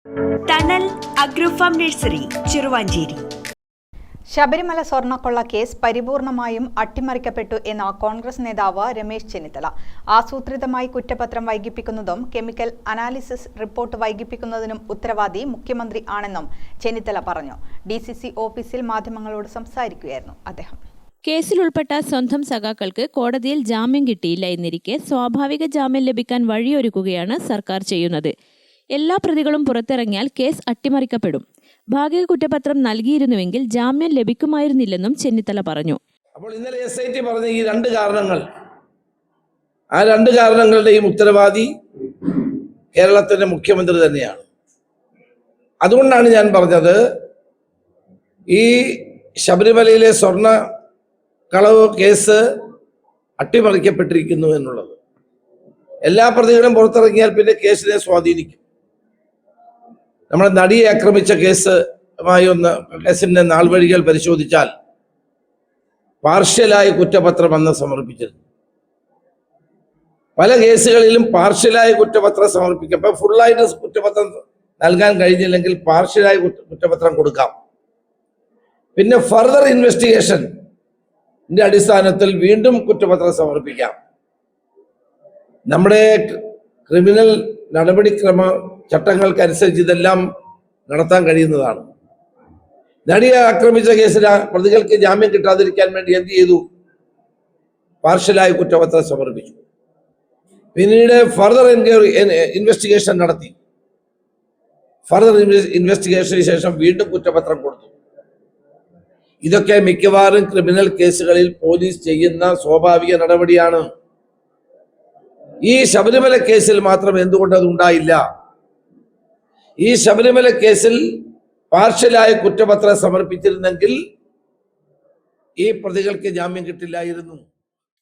Tunnel agrofarm nursery Cheruvanchery. Sabarimala സ്വർണ്ണക്കൊള്ള case പരിപൂർണമായും അട്ടിമറിക്കപ്പെട്ടു എന്ന കോൺഗ്രസ് നേതാവ് രമേശ് ചെന്നിത്തല. ആസൂത്രിതമായി കുറ്റപത്രം വൈകിപ്പിക്കുന്നതും കെമിക്കൽ അനാലിസിസ് റിപ്പോർട്ട് വൈകിപ്പിക്കുന്നതിനും ഉത്തരവാദി മുഖ്യമന്ത്രി ആണെന്നും ചെന്നിത്തല പറഞ്ഞു. DCC ഓഫീസിൽ മാധ്യമങ്ങളോട് സംസാരിക്കുകയായിരുന്നു അദ്ദേഹം. കേസിൽ ഉൾപ്പെട്ട സ്വന്തം സഖാക്കൾക്ക് കോടതിയിൽ ജാമ്യം കിട്ടിയില്ല എന്നിരിക്കെ സ്വാഭാവിക ജാമ്യം ലഭിക്കാൻ വഴിയൊരുക്കുകയാണ് സർക്കാർ ചെയ്യുന്നത്. എല്ലാ പ്രതികളും പുറത്തിറങ്ങിയാൽ കേസ് അട്ടിമറിക്കപ്പെടും. ഭാഗിക കുറ്റപത്രം നൽകിയിരുന്നുവെങ്കിൽ ജാമ്യം ലഭിക്കുമായിരുന്നില്ലെന്നും ചെന്നിത്തല പറഞ്ഞു. അപ്പോൾ ഇന്നലെ SIT പറഞ്ഞ ഈ രണ്ട് കാരണങ്ങൾ, ആ രണ്ട് കാരണങ്ങളുടെയും ഉത്തരവാദി കേരളത്തിന്റെ മുഖ്യമന്ത്രി തന്നെയാണ്. അതുകൊണ്ടാണ് ഞാൻ പറഞ്ഞത് ഈ ശബരിമലയിലെ സ്വർണ്ണ കളവ് കേസ് അട്ടിമറിക്കപ്പെട്ടിരിക്കുന്നു എന്നുള്ളത്. എല്ലാ പ്രതികളും പുറത്തിറങ്ങിയാൽ പിന്നെ കേസിനെ സ്വാധീനിക്കും. നമ്മുടെ നടിയെ ആക്രമിച്ച കേസിന്റെ നാൾവഴികൾ പരിശോധിച്ചാൽ പാർഷ്യലായ കുറ്റപത്രം അന്ന് സമർപ്പിച്ചിരുന്നു. പല കേസുകളിലും പാർഷ്യലായ കുറ്റപത്രം സമർപ്പിക്കും. ഫുള്ളായിട്ട് കുറ്റപത്രം നൽകാൻ കഴിഞ്ഞില്ലെങ്കിൽ പാർഷ്യലായ കുറ്റപത്രം കൊടുക്കാം. പിന്നെ ഫർദർ ഇൻവെസ്റ്റിഗേഷന്റെ അടിസ്ഥാനത്തിൽ വീണ്ടും കുറ്റപത്രം സമർപ്പിക്കാം. നമ്മുടെ ക്രിമിനൽ നടപടിക്രമ ചട്ടങ്ങൾക്കനുസരിച്ച് ഇതെല്ലാം നടത്താൻ കഴിയുന്നതാണ്. നടിയെ ആക്രമിച്ച കേസിൽ പ്രതികൾക്ക് ജാമ്യം കിട്ടാതിരിക്കാൻ വേണ്ടി എന്ത് ചെയ്തു? പാർഷ്യലായ കുറ്റപത്രം സമർപ്പിച്ചു. പിന്നീട് ഫർദർ ഇൻവെസ്റ്റിഗേഷൻ നടത്തി. ഫർദർ ഇൻവെസ്റ്റിഗേഷന് ശേഷം വീണ്ടും കുറ്റപത്രം കൊടുത്തു. ഇതൊക്കെ മിക്കവാറും ക്രിമിനൽ കേസുകളിൽ പോലീസ് ചെയ്യുന്ന സ്വാഭാവിക നടപടിയാണ്. ഈ ശബരിമല കേസിൽ മാത്രം എന്തുകൊണ്ട് അത് ഉണ്ടായില്ല? ഈ ശബരിമല കേസിൽ പാർഷ്യലായ കുറ്റപത്രം സമർപ്പിച്ചിരുന്നെങ്കിൽ ഈ പ്രതികൾക്ക് ജാമ്യം കിട്ടില്ലായിരുന്നു.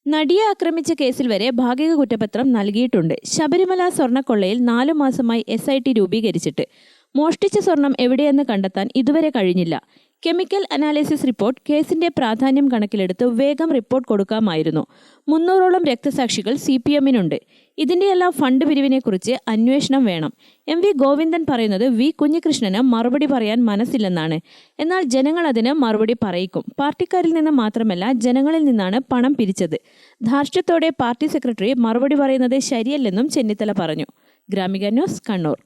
നടിയെ ആക്രമിച്ച കേസിൽ വരെ ഭാഗിക കുറ്റപത്രം നൽകിയിട്ടുണ്ട്. ശബരിമല സ്വർണ്ണക്കൊള്ളയിൽ 4 മാസമായി SIT രൂപീകരിച്ചിട്ട് മോഷ്ടിച്ച സ്വർണം എവിടെയെന്ന് കണ്ടെത്താൻ ഇതുവരെ കഴിഞ്ഞില്ല. കെമിക്കൽ അനാലിസിസ് റിപ്പോർട്ട് കേസിന്റെ പ്രാധാന്യം കണക്കിലെടുത്ത് വേഗം റിപ്പോർട്ട് കൊടുക്കാമായിരുന്നു. 300ഓളം രക്തസാക്ഷികൾ CPMനുണ്ട്. ഇതിന്റെയെല്ലാം ഫണ്ട് പിരിവിനെക്കുറിച്ച് അന്വേഷണം വേണം. MV ഗോവിന്ദൻ പറയുന്നത് V കുഞ്ഞികൃഷ്ണന് മറുപടി പറയാൻ മനസ്സില്ലെന്നാണ്. എന്നാൽ ജനങ്ങൾ അതിന് മറുപടി പറയിക്കും. പാർട്ടിക്കാരിൽ നിന്ന് മാത്രമല്ല ജനങ്ങളിൽ നിന്നാണ് പണം പിരിച്ചത്. ധാർഷ്ട്യത്തോടെ പാർട്ടി സെക്രട്ടറി മറുപടി പറയുന്നത് ശരിയല്ലെന്നും ചെന്നിത്തല പറഞ്ഞു. ഗ്രാമിക ന്യൂസ്, കണ്ണൂർ.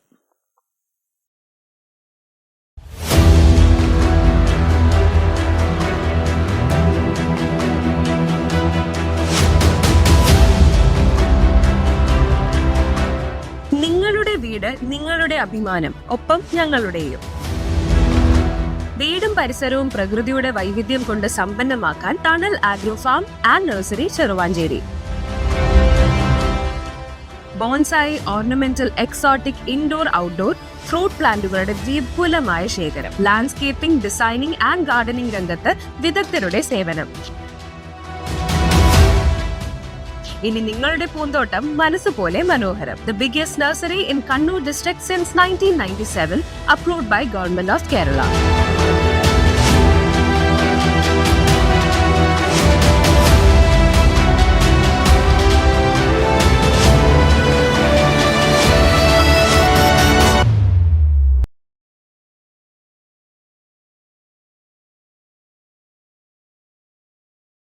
നിങ്ങളുടെ വീട് നിങ്ങളുടെ അഭിമാനം, ഒപ്പം ഞങ്ങളുടെയും. വീടും പരിസരവും പ്രകൃതിയുടെ വൈവിധ്യം കൊണ്ട് സമ്പന്നമാക്കാൻ tunnel agrofarm and nursery Cheruvanchery. Bonsai, ornamental, exotic, indoor, outdoor fruit പ്ലാന്റുകളുടെ വിപുലമായ ശേഖരം. ലാൻഡ്സ്കേപ്പിംഗ്, ഡിസൈനിംഗ് ആൻഡ് ഗാർഡനിംഗ് രംഗത്ത് വിദഗ്ധരുടെ സേവനം. ഇനി നിങ്ങളുടെ പൂന്തോട്ടം മനസ്സുപോലെ മനോഹരം. The biggest nursery in Kannur district since 1997, approved by Government of Kerala.